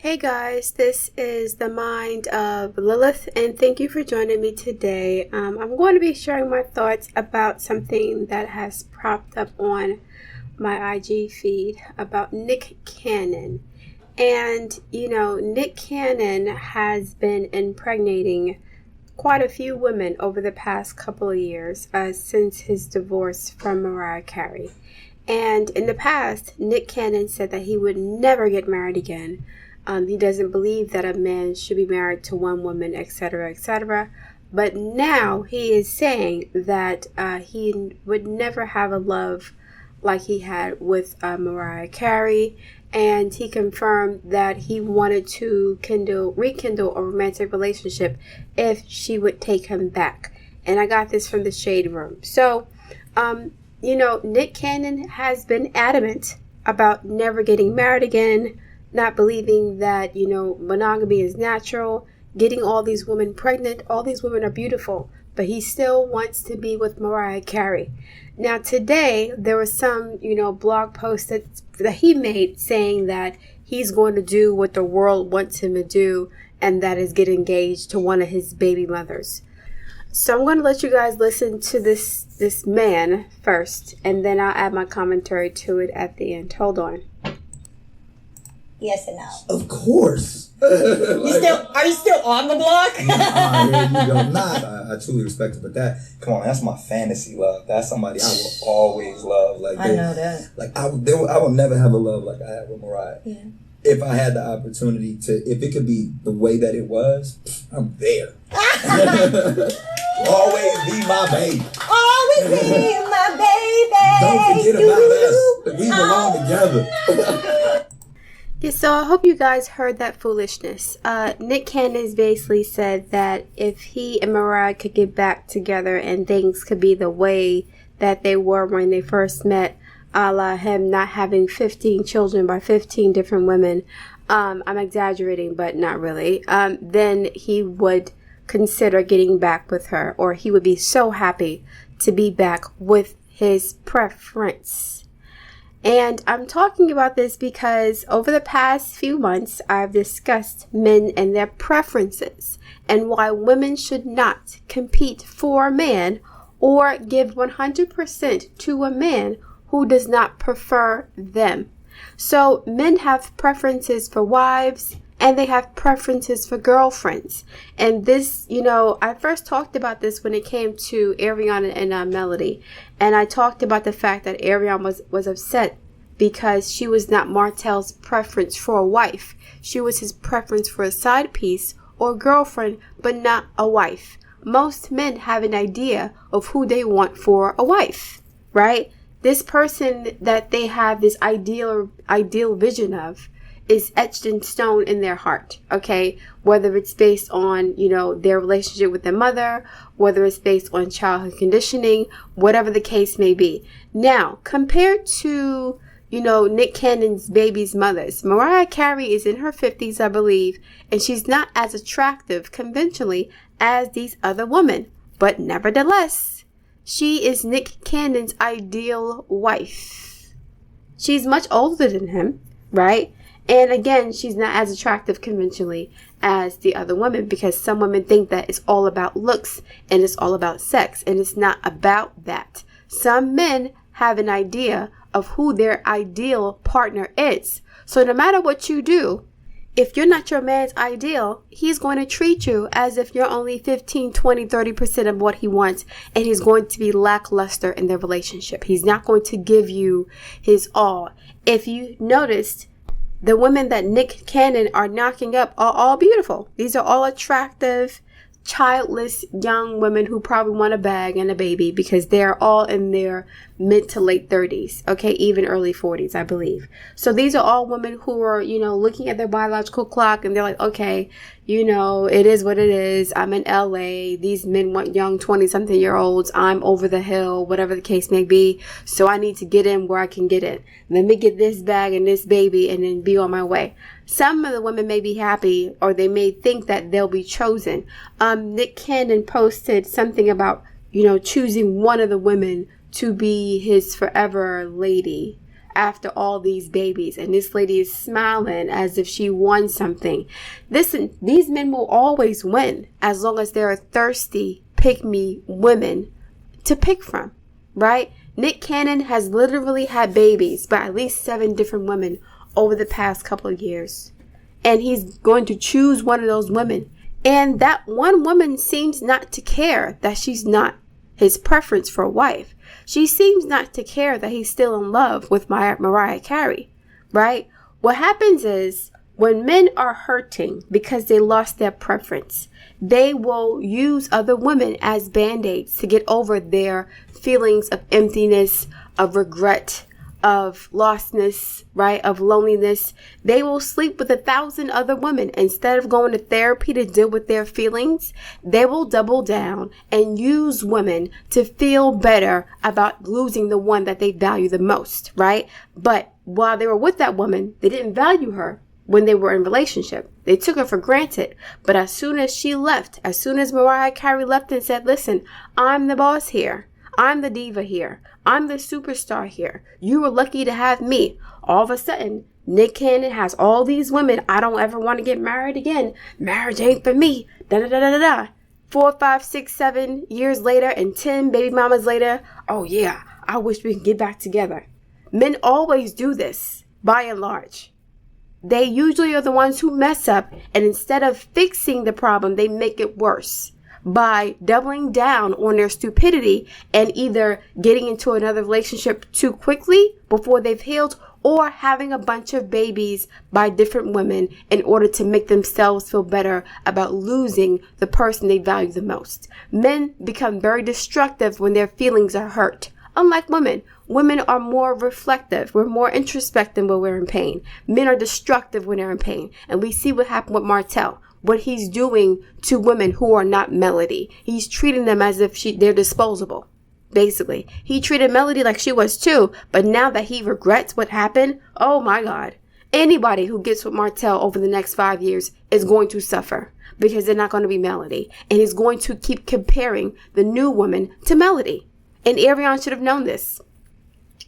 Hey guys, this is the mind of Lilith, and thank you for joining me today. I'm going to be sharing my thoughts about something that has propped up on my IG feed about Nick Cannon. And, Nick Cannon has been impregnating quite a few women over the past couple of years since his divorce from Mariah Carey. And in the past, Nick Cannon said that he would never get married again. He doesn't believe that a man should be married to one woman, etc., etc. But now he is saying that he would never have a love like he had with Mariah Carey. And he confirmed that he wanted to rekindle a romantic relationship if she would take him back. And I got this from the Shade Room. So, Nick Cannon has been adamant about never getting married again, not believing that, monogamy is natural, getting all these women pregnant. All these women are beautiful, but he still wants to be with Mariah Carey. Now, today, there was some, blog post that he made saying that he's going to do what the world wants him to do, and that is get engaged to one of his baby mothers. So I'm going to let you guys listen to this man first, and then I'll add my commentary to it at the end. Hold on. Yes and no. Of course. Are you still on the block? Here you go. I truly respect it, but come on, that's my fantasy love. That's somebody I will always love. I know that. Like I will never have a love like I had with Mariah. Yeah. If I had the opportunity to, if it could be the way that it was, I'm there. Always be my baby. Always be my baby. Don't forget about us. We belong together. Yeah, so I hope you guys heard that foolishness. Nick Cannon basically said that if he and Mariah could get back together and things could be the way that they were when they first met, a la him not having 15 children by 15 different women, I'm exaggerating, but not really, then he would consider getting back with her, or he would be so happy to be back with his preference. And I'm talking about this because over the past few months, I've discussed men and their preferences and why women should not compete for a man or give 100% to a man who does not prefer them. So men have preferences for wives and they have preferences for girlfriends. And this, I first talked about this when it came to Ariana and Melody. And I talked about the fact that Ariana was upset because she was not Martell's preference for a wife. She was his preference for a side piece or girlfriend, but not a wife. Most men have an idea of who they want for a wife, right? This person that they have this ideal vision of is etched in stone in their heart, okay? Whether it's based on, their relationship with their mother, whether it's based on childhood conditioning, whatever the case may be. Now, compared to, Nick Cannon's baby's mothers, Mariah Carey is in her 50s, I believe, and she's not as attractive conventionally as these other women. But nevertheless, she is Nick Cannon's ideal wife. She's much older than him, right? And again, she's not as attractive conventionally as the other women, because some women think that it's all about looks and it's all about sex, and it's not about that. Some men have an idea of who their ideal partner is. So no matter what you do, if you're not your man's ideal, he's going to treat you as if you're only 15, 20, 30% of what he wants, and he's going to be lackluster in their relationship. He's not going to give you his all. If you noticed, the women that Nick Cannon are knocking up are all beautiful. These are all attractive, childless young women who probably want a bag and a baby, because they're all in their mid to late 30s, okay, even early 40s, I believe. So these are all women who are, looking at their biological clock, and they're like, okay, it is what it is. I'm in LA. These men want young 20-something-year-olds. I'm over the hill, whatever the case may be. So I need to get in where I can get in. Let me get this bag and this baby and then be on my way. Some of the women may be happy, or they may think that they'll be chosen. Nick Cannon posted something about, choosing one of the women to be his forever lady. after all these babies, and this lady is smiling as if she won something. Listen, these men will always win as long as there are thirsty, pick-me women to pick from, right? Nick Cannon has literally had babies by at least 7 different women over the past couple of years. And he's going to choose one of those women. And that one woman seems not to care that she's not his preference for a wife. She seems not to care that he's still in love with Mariah Carey, right? What happens is when men are hurting because they lost their preference, they will use other women as band-aids to get over their feelings of emptiness, of regret, of lostness, right? Of loneliness. They will sleep with 1,000 other women. Instead of going to therapy to deal with their feelings, they will double down and use women to feel better about losing the one that they value the most, right? But while they were with that woman, they didn't value her when they were in a relationship. They took her for granted. But as soon as she left, as soon as Mariah Carey left and said, listen, I'm the boss here. I'm the diva here. I'm the superstar here. You were lucky to have me. All of a sudden, Nick Cannon has all these women. I don't ever want to get married again. Marriage ain't for me. Da da da da da. 4, 5, 6, 7 years later and 10 baby mamas later. Oh yeah, I wish we could get back together. Men always do this, by and large. They usually are the ones who mess up, and instead of fixing the problem, they make it worse by doubling down on their stupidity and either getting into another relationship too quickly before they've healed, or having a bunch of babies by different women in order to make themselves feel better about losing the person they value the most. Men become very destructive when their feelings are hurt. Unlike women, women are more reflective. We're more introspective when we're in pain. Men are destructive when they're in pain. And we see what happened with Martell. What he's doing to women who are not Melody. He's treating them as if they're disposable, basically. He treated Melody like she was too, but now that he regrets what happened, oh my God. Anybody who gets with Martell over the next 5 years is going to suffer because they're not going to be Melody. And he's going to keep comparing the new woman to Melody. And Ariane should have known this.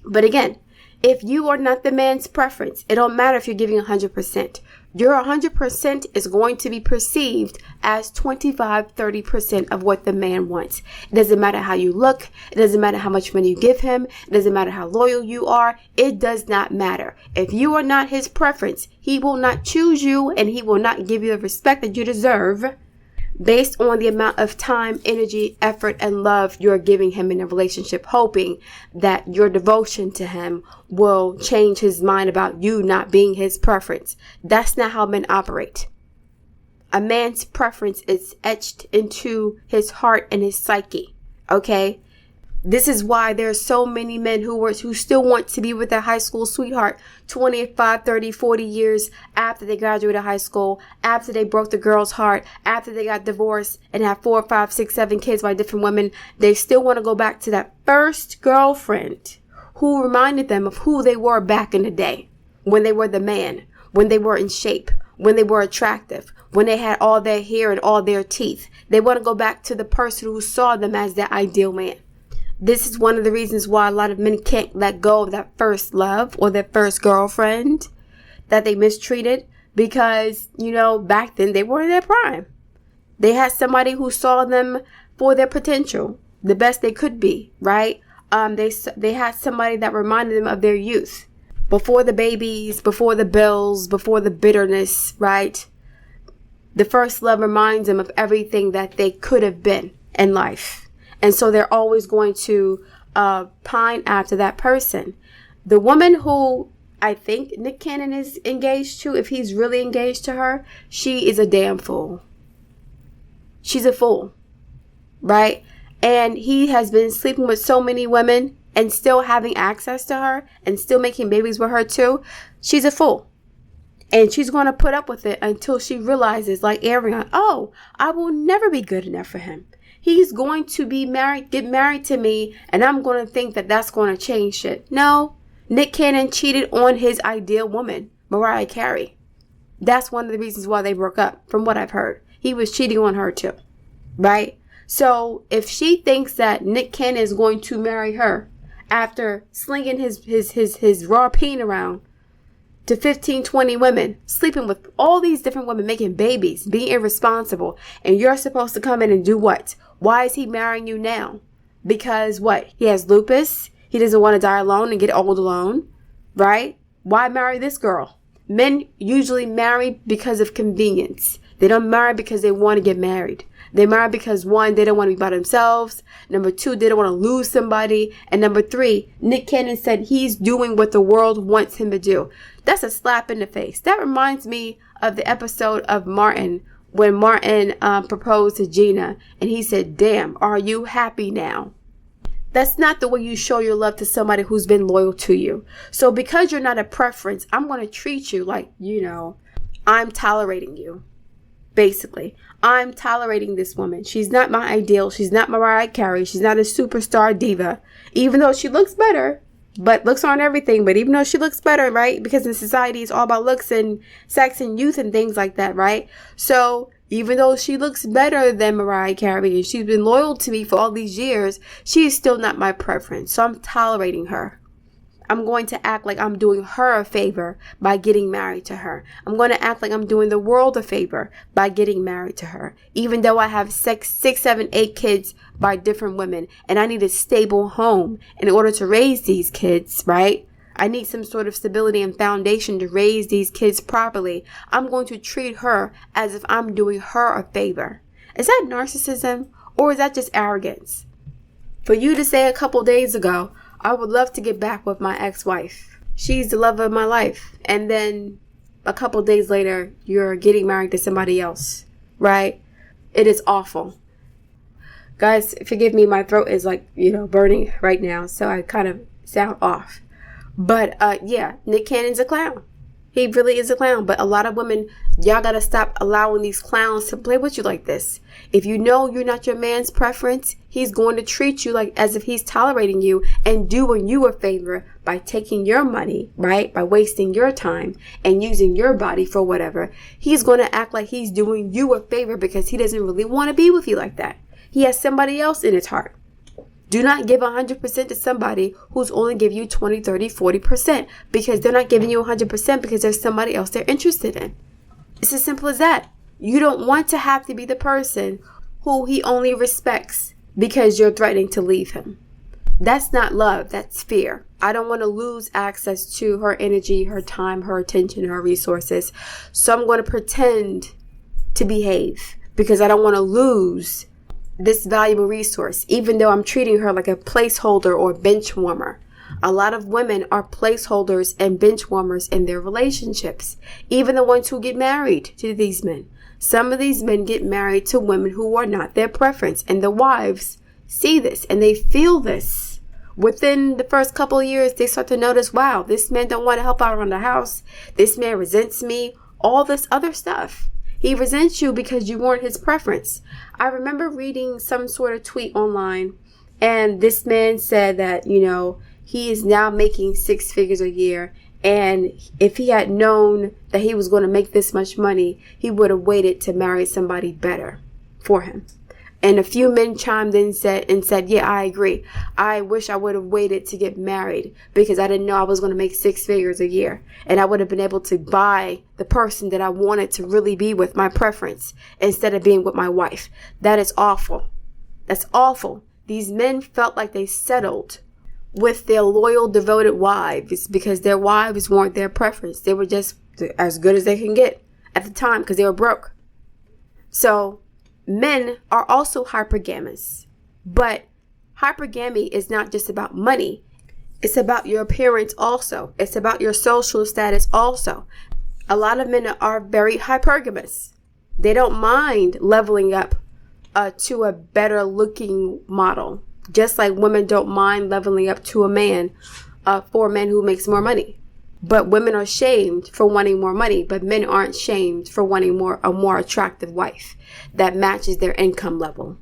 But again, if you are not the man's preference, it don't matter if you're giving 100%. Your 100% is going to be perceived as 25, 30% of what the man wants. It doesn't matter how you look. It doesn't matter how much money you give him. It doesn't matter how loyal you are. It does not matter. If you are not his preference, he will not choose you and he will not give you the respect that you deserve based on the amount of time, energy, effort, and love you're giving him in a relationship, hoping that your devotion to him will change his mind about you not being his preference. That's not how men operate. A man's preference is etched into his heart and his psyche, okay? This is why there are so many men who still want to be with their high school sweetheart 25, 30, 40 years after they graduated high school, after they broke the girl's heart, after they got divorced and have 4, 5, 6, 7 kids by different women. They still want to go back to that first girlfriend who reminded them of who they were back in the day, when they were the man, when they were in shape, when they were attractive, when they had all their hair and all their teeth. They want to go back to the person who saw them as their ideal man. This is one of the reasons why a lot of men can't let go of that first love or their first girlfriend that they mistreated because, back then they were in their prime. They had somebody who saw them for their potential, the best they could be, right? They had somebody that reminded them of their youth. Before the babies, before the bills, before the bitterness, right? The first love reminds them of everything that they could have been in life. And so they're always going to pine after that person. The woman who I think Nick Cannon is engaged to, if he's really engaged to her, she is a damn fool. She's a fool, right? And he has been sleeping with so many women and still having access to her and still making babies with her too. She's a fool. And she's going to put up with it until she realizes, like Ariane, oh, I will never be good enough for him. He's going to get married to me, and I'm going to think that that's going to change shit. No, Nick Cannon cheated on his ideal woman, Mariah Carey. That's one of the reasons why they broke up, from what I've heard. He was cheating on her too, right? So if she thinks that Nick Cannon is going to marry her after slinging his raw peen around to 15, 20 women, sleeping with all these different women, making babies, being irresponsible. And you're supposed to come in and do what? Why is he marrying you now? Because what? He has lupus. He doesn't want to die alone and get old alone, right? Why marry this girl? Men usually marry because of convenience. They don't marry because they want to get married. They marry because, one, they don't want to be by themselves. Number two, they don't want to lose somebody. And number three, Nick Cannon said he's doing what the world wants him to do. That's a slap in the face. That reminds me of the episode of Martin, when Martin proposed to Gina. And he said, damn, are you happy now? That's not the way you show your love to somebody who's been loyal to you. So because you're not a preference, I'm going to treat you like, I'm tolerating you. Basically, I'm tolerating this woman. She's not my ideal. She's not Mariah Carey. She's not a superstar diva. Even though she looks better, but looks aren't everything. But even though she looks better, right? Because in society, it's all about looks and sex and youth and things like that, right? So even though she looks better than Mariah Carey and she's been loyal to me for all these years, she is still not my preference. So I'm tolerating her. I'm going to act like I'm doing her a favor by getting married to her. I'm going to act like I'm doing the world a favor by getting married to her. Even though I have 6, 7, 8 kids by different women and I need a stable home in order to raise these kids, right? I need some sort of stability and foundation to raise these kids properly. I'm going to treat her as if I'm doing her a favor. Is that narcissism or is that just arrogance? For you to say a couple days ago, I would love to get back with my ex-wife. She's the love of my life. And then a couple days later, you're getting married to somebody else, right? It is awful. Guys, forgive me. My throat is burning right now. So I kind of sound off. But yeah, Nick Cannon's a clown. He really is a clown. But a lot of women, y'all got to stop allowing these clowns to play with you like this. If you know you're not your man's preference, he's going to treat you like as if he's tolerating you and doing you a favor by taking your money, right? By wasting your time and using your body for whatever. He's going to act like he's doing you a favor because he doesn't really want to be with you like that. He has somebody else in his heart. Do not give 100% to somebody who's only giving you 20, 30, 40% because they're not giving you 100% because there's somebody else they're interested in. It's as simple as that. You don't want to have to be the person who he only respects because you're threatening to leave him. That's not love. That's fear. I don't want to lose access to her energy, her time, her attention, her resources. So I'm going to pretend to behave because I don't want to lose this valuable resource, even though I'm treating her like a placeholder or bench warmer. A lot of women are placeholders and bench warmers in their relationships, even the ones who get married to these men. Some of these men get married to women who are not their preference, and the wives see this and they feel this. Within the first couple of years, they start to notice, wow, this man don't want to help out around the house. This man resents me, all this other stuff. He resents you because you weren't his preference. I remember reading some sort of tweet online, and this man said that, he is now making 6 figures a year. And if he had known that he was going to make this much money, he would have waited to marry somebody better for him. And a few men chimed in and said, yeah, I agree. I wish I would have waited to get married because I didn't know I was going to make 6 figures a year. And I would have been able to buy the person that I wanted to really be with, my preference, instead of being with my wife. That is awful. That's awful. These men felt like they settled with their loyal, devoted wives because their wives weren't their preference. They were just as good as they can get at the time because they were broke. So men are also hypergamous, but hypergamy is not just about money. It's about your appearance also. It's about your social status also. A lot of men are very hypergamous. They don't mind leveling up to a better looking model. Just like women don't mind leveling up to a man for a man who makes more money. But women are shamed for wanting more money, but men aren't shamed for wanting a more attractive wife that matches their income level.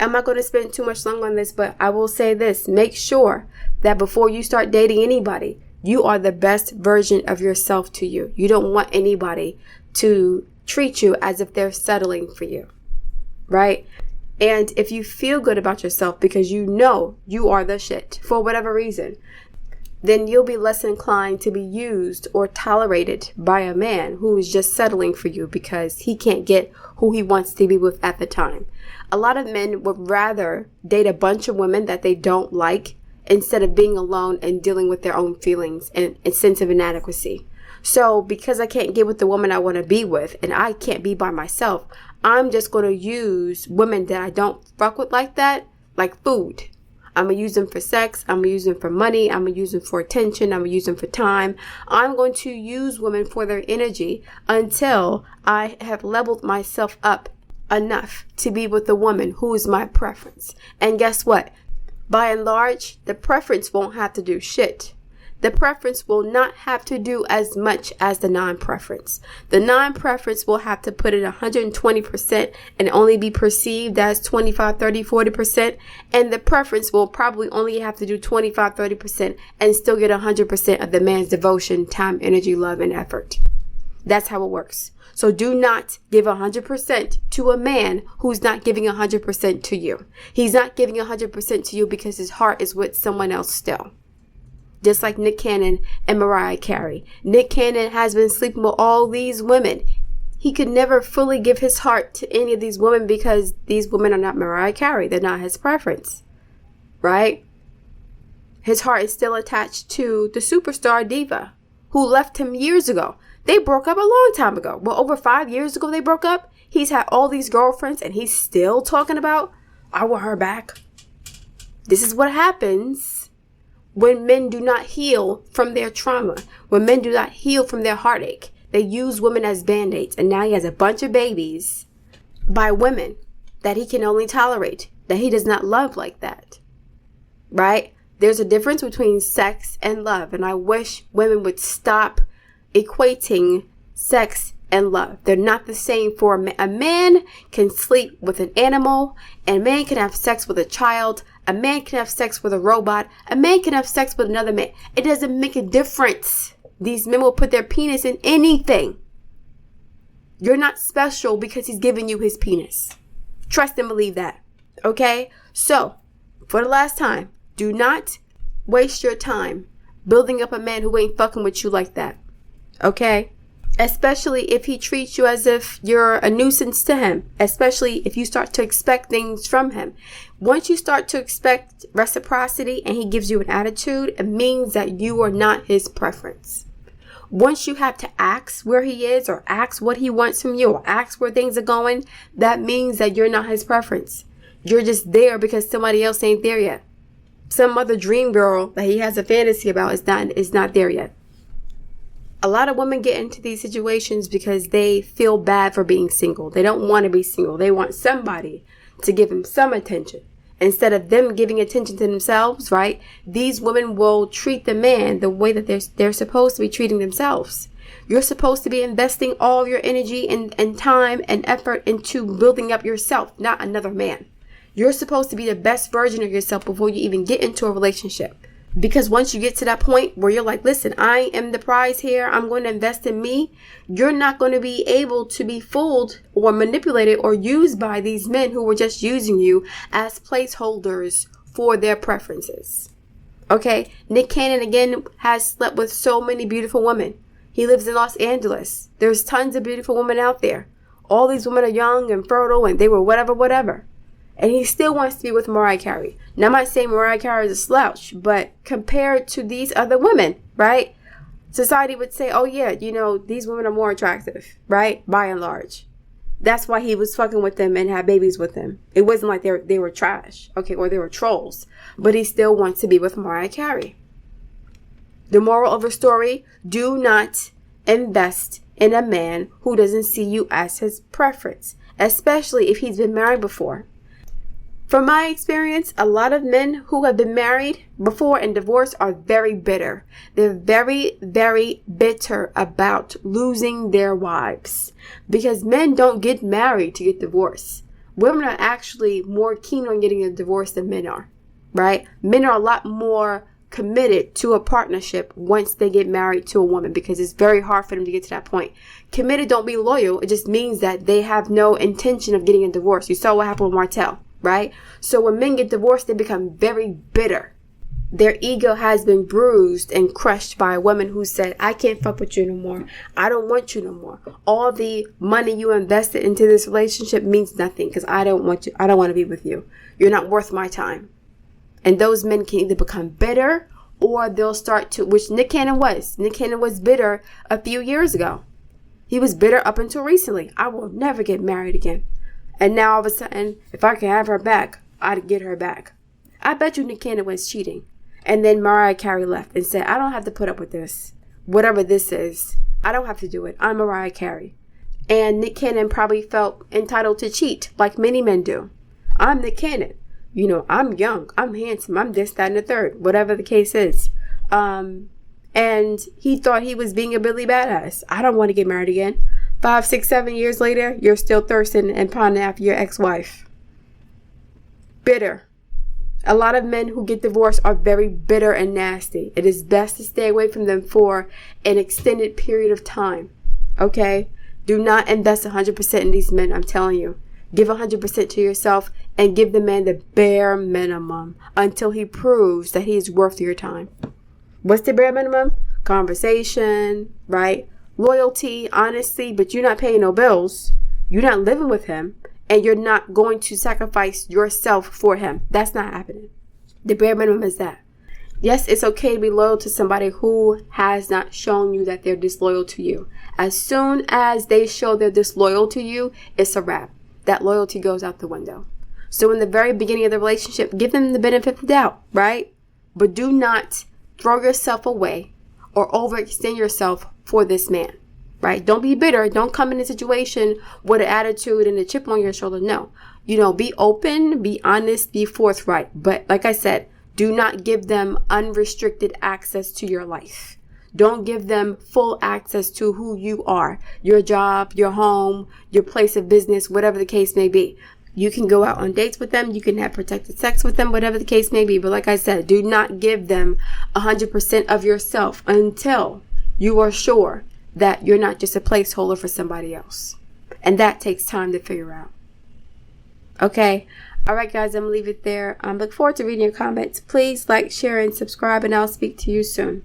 I'm not going to spend too much long on this, but I will say this. Make sure that before you start dating anybody, you are the best version of yourself to you. You don't want anybody to treat you as if they're settling for you, right? And if you feel good about yourself because you know you are the shit for whatever reason, then you'll be less inclined to be used or tolerated by a man who is just settling for you because he can't get who he wants to be with at the time. A lot of men would rather date a bunch of women that they don't like instead of being alone and dealing with their own feelings and sense of inadequacy. So because I can't get with the woman I want to be with and I can't be by myself, I'm just going to use women that I don't fuck with like that, like food. I'm going to use them for sex. I'm going to use them for money. I'm going to use them for attention. I'm going to use them for time. I'm going to use women for their energy until I have leveled myself up enough to be with the woman who is my preference. And guess what? By and large, the preference won't have to do shit. The preference will not have to do as much as the non-preference. The non-preference will have to put in 120% and only be perceived as 25, 30, 40%. And the preference will probably only have to do 25, 30% and still get 100% of the man's devotion, time, energy, love, and effort. That's how it works. So do not give 100% to a man who's not giving 100% to you. He's not giving 100% to you because his heart is with someone else still. Just like Nick Cannon and Mariah Carey. Nick Cannon has been sleeping with all these women. He could never fully give his heart to any of these women because these women are not Mariah Carey. They're not his preference. Right? His heart is still attached to the superstar diva who left him years ago. They broke up a long time ago. Well, over 5 years ago they broke up. He's had all these girlfriends and he's still talking about, I want her back. This is what happens when men do not heal from their trauma, when men do not heal from their heartache. They use women as band-aids, and now he has a bunch of babies by women that he can only tolerate, that he does not love like that, right? There's a difference between sex and love, and I wish women would stop equating sex and love. They're not the same for a man. A man can sleep with an animal, and a man can have sex with a child. A man can have sex with a robot. A man can have sex with another man. It doesn't make a difference. These men will put their penis in anything. You're not special because he's giving you his penis. Trust and believe that. Okay? So, for the last time, do not waste your time building up a man who ain't fucking with you like that. Okay? Especially if he treats you as if you're a nuisance to him. Especially if you start to expect things from him. Once you start to expect reciprocity and he gives you an attitude, it means that you are not his preference. Once you have to ask where he is or ask what he wants from you or ask where things are going, that means that you're not his preference. You're just there because somebody else ain't there yet. Some other dream girl that he has a fantasy about is not there yet. A lot of women get into these situations because they feel bad for being single. They don't want to be single. They want somebody to give them some attention. Instead of them giving attention to themselves, right? These women will treat the man the way that they're supposed to be treating themselves. You're supposed to be investing all your energy and time and effort into building up yourself, not another man. You're supposed to be the best version of yourself before you even get into a relationship. Because once you get to that point where you're like, listen, I am the prize here. I'm going to invest in me. You're not going to be able to be fooled or manipulated or used by these men who were just using you as placeholders for their preferences. Okay. Nick Cannon, again, has slept with so many beautiful women. He lives in Los Angeles. There's tons of beautiful women out there. All these women are young and fertile and they were whatever. And he still wants to be with Mariah Carey. Now, I'm not saying Mariah Carey is a slouch, but compared to these other women, right? Society would say, oh yeah, these women are more attractive, right? By and large. That's why he was fucking with them and had babies with them. It wasn't like they were trash, okay, or they were trolls. But he still wants to be with Mariah Carey. The moral of the story, do not invest in a man who doesn't see you as his preference, especially if he's been married before. From my experience, a lot of men who have been married before and divorced are very bitter. They're very, very bitter about losing their wives. Because men don't get married to get divorced. Women are actually more keen on getting a divorce than men are, right? Men are a lot more committed to a partnership once they get married to a woman because it's very hard for them to get to that point. Committed don't mean loyal. It just means that they have no intention of getting a divorce. You saw what happened with Martell. right? So when men get divorced, they become very bitter. Their ego has been bruised and crushed by a woman who said, I can't fuck with you no more. I don't want you no more. All the money you invested into this relationship means nothing because I don't want you. I don't want to be with you. You're not worth my time. And those men can either become bitter or they'll start to, which Nick Cannon was. Nick Cannon was bitter a few years ago. He was bitter up until recently. I will never get married again. And now all of a sudden, if I can have her back, I'd get her back. I bet you Nick Cannon was cheating. And then Mariah Carey left and said, I don't have to put up with this. Whatever this is, I don't have to do it. I'm Mariah Carey. And Nick Cannon probably felt entitled to cheat like many men do. I'm Nick Cannon. You know, I'm young. I'm handsome. I'm this, that, and the third. Whatever the case is. And he thought he was being a Billy Badass. I don't want to get married again. 5, 6, 7 years later, you're still thirsting and pining after your ex-wife. Bitter. A lot of men who get divorced are very bitter and nasty. It is best to stay away from them for an extended period of time. Okay? Do not invest 100% in these men, I'm telling you. Give 100% to yourself and give the man the bare minimum until he proves that he is worth your time. What's the bare minimum? Conversation, right? Loyalty, honesty, but you're not paying no bills. You're not living with him. And you're not going to sacrifice yourself for him. That's not happening. The bare minimum is that. Yes, it's okay to be loyal to somebody who has not shown you that they're disloyal to you. As soon as they show they're disloyal to you, it's a wrap. That loyalty goes out the window. So in the very beginning of the relationship, give them the benefit of the doubt, right? But do not throw yourself away or overextend yourself for this man. Right? Don't be bitter. Don't come in a situation with an attitude and a chip on your shoulder. No. You know, be open, be honest, be forthright. But like I said, do not give them unrestricted access to your life. Don't give them full access to who you are, your job, your home, your place of business, whatever the case may be. You can go out on dates with them. You can have protected sex with them, whatever the case may be. But like I said, do not give them 100% of yourself until you are sure that you're not just a placeholder for somebody else. And that takes time to figure out. Okay. All right, guys, I'm going to leave it there. Look forward to reading your comments. Please like, share, and subscribe, and I'll speak to you soon.